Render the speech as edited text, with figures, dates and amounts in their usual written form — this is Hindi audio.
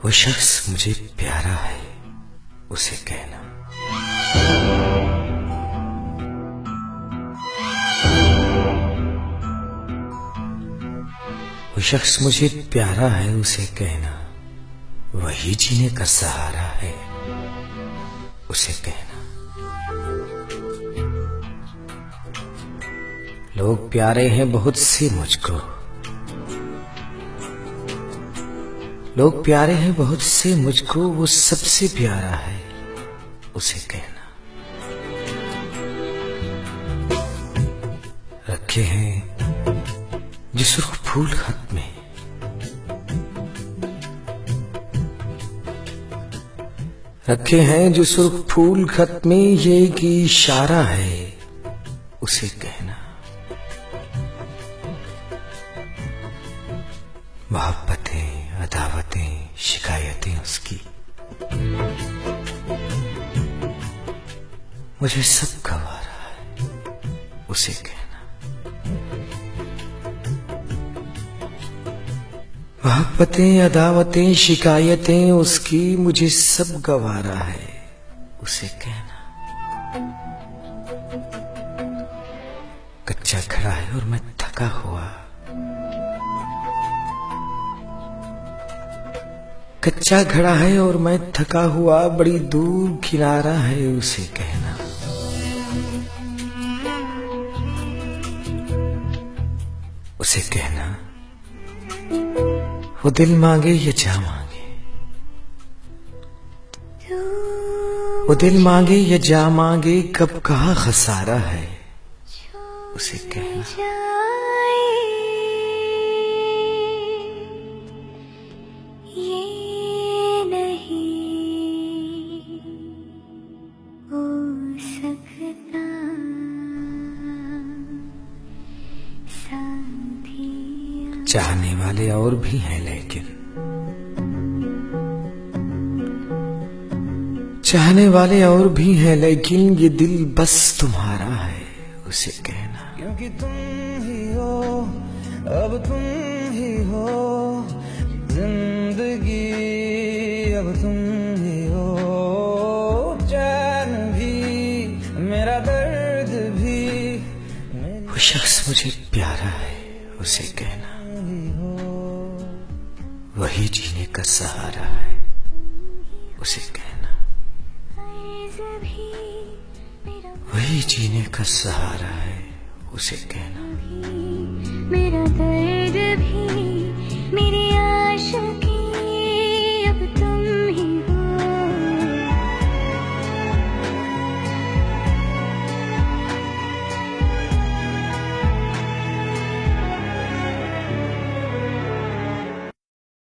वो शख्स मुझे प्यारा है उसे कहना। वो शख्स मुझे प्यारा है उसे कहना, वही जीने का सहारा है उसे कहना। लोग प्यारे हैं बहुत से मुझको, लोग प्यारे हैं बहुत से मुझको, वो सबसे प्यारा है उसे कहना। रखे हैं जो सुर्ख फूल खत में, रखे हैं जो सुर्ख फूल खत में, ये एक इशारा है उसे कहना। मोहब्बतें, अदावतें, शिकायतें उसकी, मुझे सब गवारा है उसे कहना। मोहब्बतें, अदावतें, शिकायतें उसकी, मुझे सब गवारा है उसे कहना। कच्चा खड़ा है और मैं थका हुआ, कच्चा घड़ा है और मैं थका हुआ, बड़ी दूर किनारा है उसे कहना। उसे कहना वो दिल मांगे या जा मांगे, वो दिल मांगे या जा मांगे, कब कहा खसारा है उसे कहना। चाहने वाले और भी हैं लेकिन, चाहने वाले और भी हैं लेकिन, ये दिल बस तुम्हारा है उसे कहना। क्योंकि तुम ही हो, अब तुम ही हो, जिंदगी अब तुम ही हो। चैन भी मेरा दर्द भी, वो शख्स मुझे प्यारा है उसे कहना, वही जीने का सहारा है उसे कहना। वही जीने का सहारा है उसे कहना। मेरा दर्द भी